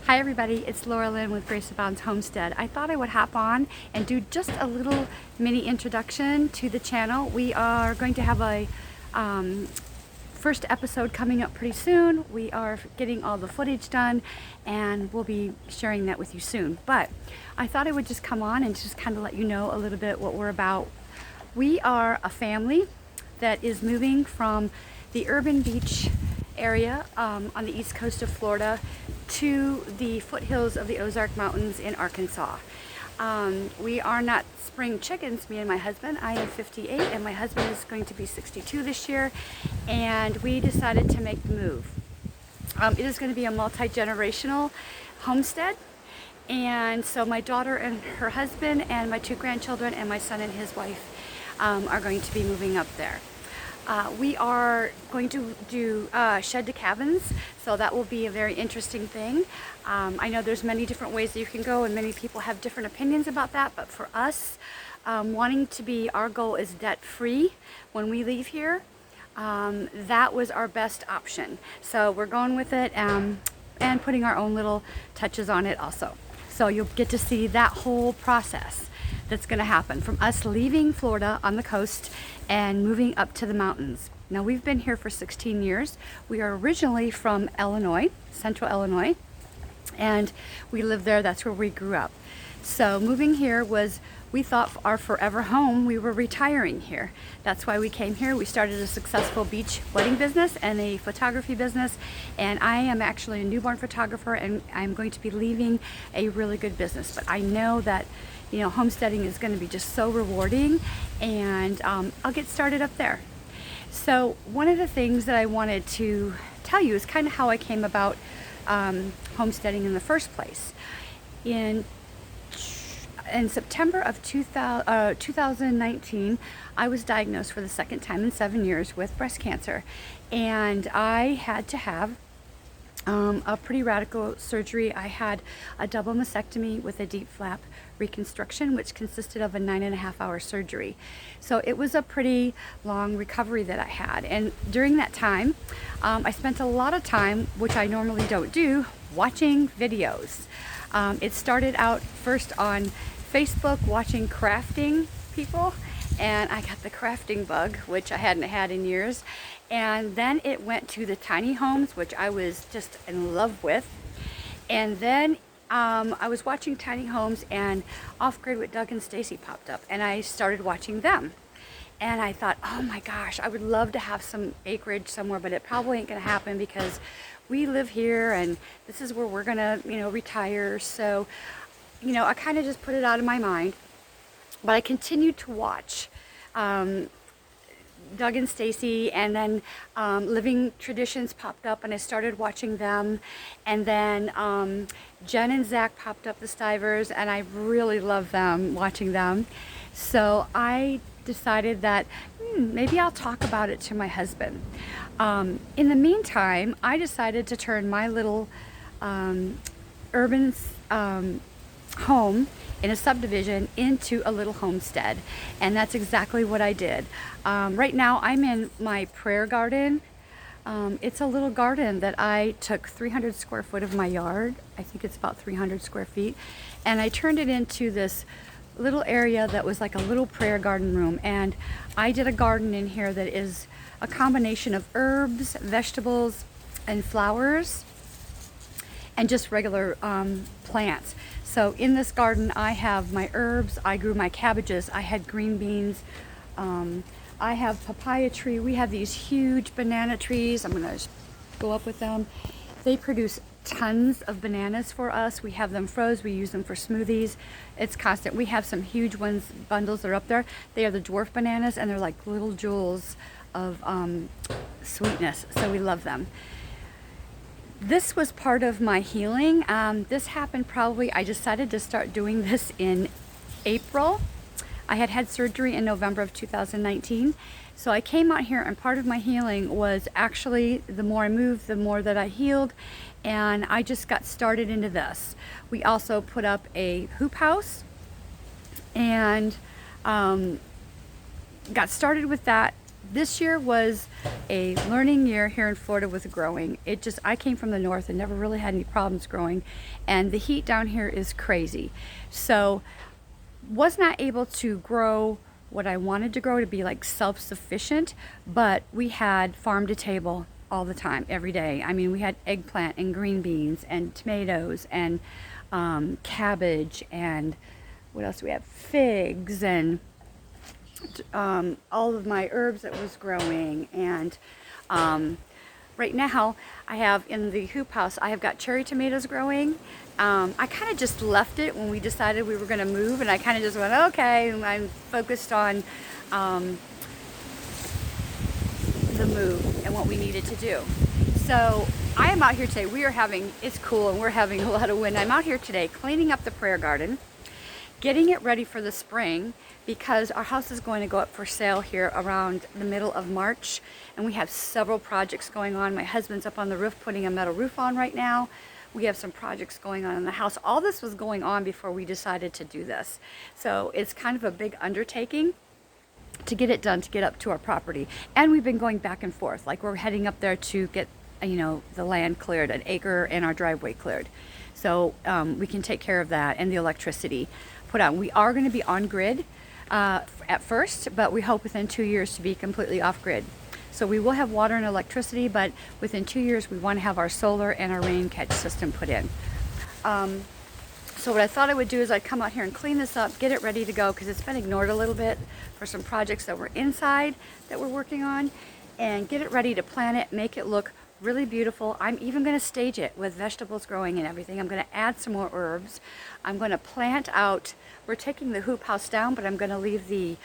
Hi everybody, it's Laura Lynn with Grace Abounds Homestead. I thought I would hop on and do just a little mini introduction to the channel. We are going to have a first episode coming up pretty soon. We are getting all the footage done and we'll be sharing that with you soon. But I thought I would just come on and just kind of let you know a little bit what we're about. We are a family that is moving from the urban beach area on the east coast of Florida to the foothills of the Ozark Mountains in Arkansas. We are not spring chickens, me and my husband. I am 58 and my husband is going to be 62 this year, and we decided to make the move. It is going to be a multi-generational homestead, and so my daughter and her husband and my two grandchildren and my son and his wife are going to be moving up there. We are going to do shed to cabins, so that will be a very interesting thing. I know there's many different ways that you can go and many people have different opinions about that, but for us, our goal is debt-free when we leave here. That was our best option. So we're going with it and putting our own little touches on it also. So you'll get to see that whole process that's going to happen from us leaving Florida on the coast and moving up to the mountains. Now, we've been here for 16 years. We are originally from Illinois, central Illinois, and we lived there. That's where we grew up. So moving here was, we thought, our forever home. We were retiring here. That's why we came here. We started a successful beach wedding business and a photography business, and I am actually a newborn photographer, and I'm going to be leaving a really good business. But I know that, you know, homesteading is going to be just so rewarding, and I'll get started up there. So one of the things that I wanted to tell you is kind of how I came about homesteading in the first place. In September of 2019, I was diagnosed for the second time in 7 years with breast cancer, and I had to have a pretty radical surgery. I had a double mastectomy with a deep flap reconstruction, which consisted of a 9.5-hour surgery. So it was a pretty long recovery that I had. And during that time, I spent a lot of time, which I normally don't do, watching videos. It started out first on Facebook, watching crafting people, and I got the crafting bug, which I hadn't had in years. And then it went to the tiny homes, which I was just in love with. And then I was watching tiny homes, and Off Grid with Doug and Stacy popped up, and I started watching them. And I thought, oh my gosh, I would love to have some acreage somewhere, but it probably ain't gonna happen because we live here and this is where we're gonna, retire. So, I kind of just put it out of my mind. But I continued to watch Doug and Stacy, and then Living Traditions popped up, and I started watching them. And then Jen and Zach popped up, the Stivers, and I really love them, watching them. So I decided that maybe I'll talk about it to my husband. In the meantime, I decided to turn my little urban home in a subdivision into a little homestead, and that's exactly what I did. Right now I'm in my prayer garden. It's a little garden that I took 300 square foot of my yard, I think it's about 300 square feet, and I turned it into this little area that was like a little prayer garden room. And I did a garden in here that is a combination of herbs, vegetables, and flowers, and just regular plants. So in this garden I have my herbs, I grew my cabbages, I had green beans, I have papaya tree, we have these huge banana trees. I'm gonna go up with them. They produce tons of bananas for us. We have them froze, we use them for smoothies. It's constant. We have some huge ones, bundles that are up there. They are the dwarf bananas, and they're like little jewels of sweetness, so we love them. This was part of my healing. This happened I decided to start doing this in April. I had had surgery in November of 2019. So I came out here, and part of my healing was actually, the more I moved, the more that I healed, and I just got started into this. We also put up a hoop house and got started with that. This year was a learning year here in Florida with growing. I came from the north and never really had any problems growing, and the heat down here is crazy. So was not able to grow what I wanted to grow to be like self-sufficient, but we had farm to table all the time, every day. I mean, we had eggplant and green beans and tomatoes and cabbage, and what else do we have? Figs, and all of my herbs that was growing. And right now I have in the hoop house, I have got cherry tomatoes growing. I kind of just left it when we decided we were going to move, and I kind of just went, okay, and I'm focused on the move and what we needed to do. So I am out here today. It's cool, and we're having a lot of wind. I'm out here today cleaning up the prayer garden, getting it ready for the spring, because our house is going to go up for sale here around the middle of March, and we have several projects going on. My husband's up on the roof putting a metal roof on right now. We have some projects going on in the house. All this was going on before we decided to do this. So it's kind of a big undertaking to get it done, to get up to our property. And we've been going back and forth. Like, we're heading up there to get, the land cleared, an acre, and our driveway cleared. So we can take care of that, and the electricity put on. We are going to be on grid at first, but we hope within 2 years to be completely off grid. So we will have water and electricity, but within 2 years we want to have our solar and our rain catch system put in. So what I thought I would do is I'd come out here and clean this up, get it ready to go, because it's been ignored a little bit for some projects that were inside that we're working on, and get it ready to plant it, make it look really beautiful. I'm even going to stage it with vegetables growing and everything. I'm going to add some more herbs. I'm going to plant out, we're taking the hoop house down, but I'm going to leave the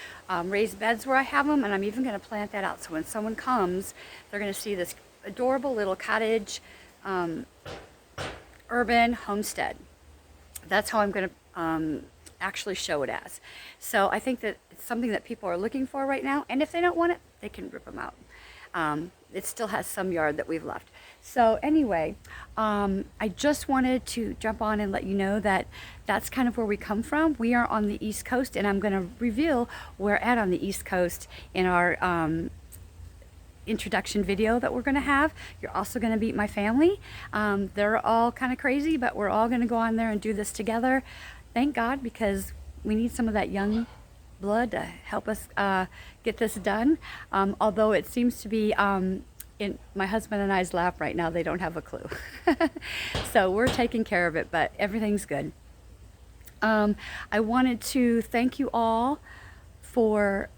raised beds where I have them, and I'm even going to plant that out. So when someone comes, they're going to see this adorable little cottage urban homestead. That's how I'm going to actually show it as. So I think that it's something that people are looking for right now, and if they don't want it, they can rip them out. It still has some yard that we've left. So anyway, I just wanted to jump on and let you know that that's kind of where we come from. We are on the East Coast, and I'm going to reveal where we're at on the East Coast in our introduction video that we're going to have. You're also going to meet my family. They're all kind of crazy, but we're all going to go on there and do this together. Thank God, because we need some of that young blood to help us get this done. Although it seems to be in my husband and I's lap right now, they don't have a clue. So we're taking care of it, but everything's good. I wanted to thank you all for,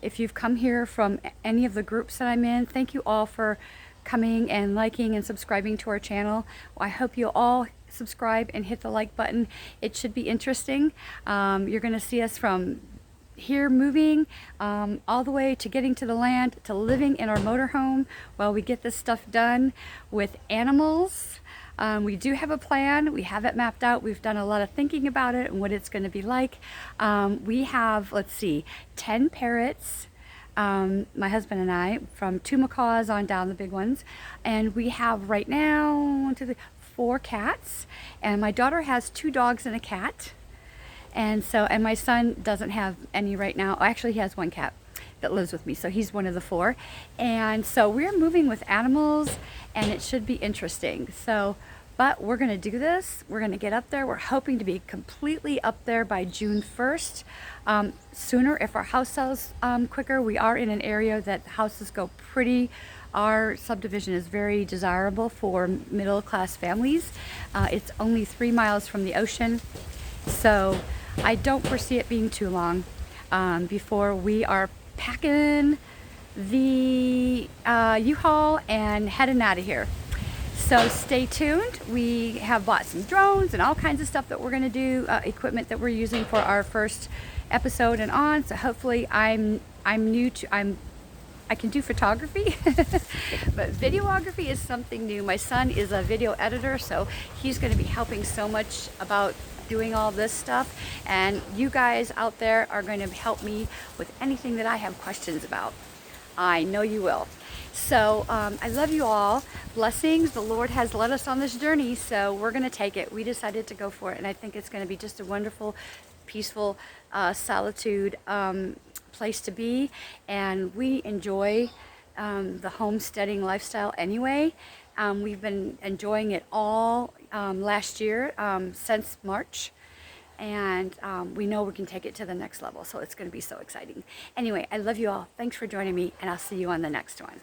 if you've come here from any of the groups that I'm in, thank you all for coming and liking and subscribing to our channel. I hope you all subscribe and hit the like button. It should be interesting. You're going to see us from here moving all the way to getting to the land, to living in our motorhome while we get this stuff done with animals. We do have a plan. We have it mapped out. We've done a lot of thinking about it and what it's going to be like. We have, let's see, 10 parrots, my husband and I, from 2 macaws on down, the big ones. And we have right now 4 cats. And my daughter has 2 dogs and a cat. And my son doesn't have any right now. Actually, he has 1 cat that lives with me, so he's one of the 4. And so we're moving with animals, and it should be interesting. So, but we're going to do this. We're going to get up there. We're hoping to be completely up there by June 1st. Sooner, if our house sells quicker. We are in an area that houses go pretty. Our subdivision is very desirable for middle-class families. It's only 3 miles from the ocean, so I don't foresee it being too long before we are packing the U-Haul and heading out of here. So stay tuned. We have bought some drones and all kinds of stuff that we're going to do, equipment that we're using for our first episode and on. So hopefully I can do photography, but videography is something new. My son is a video editor, so he's going to be helping so much about doing all this stuff, and you guys out there are going to help me with anything that I have questions about. I know you will. So I love you all. Blessings. The Lord has led us on this journey, so we're going to take it. We decided to go for it, and I think it's going to be just a wonderful, peaceful solitude place to be, and we enjoy the homesteading lifestyle anyway. We've been enjoying it all last year, since March, and we know we can take it to the next level, so it's going to be so exciting. Anyway, I love you all. Thanks for joining me, and I'll see you on the next one.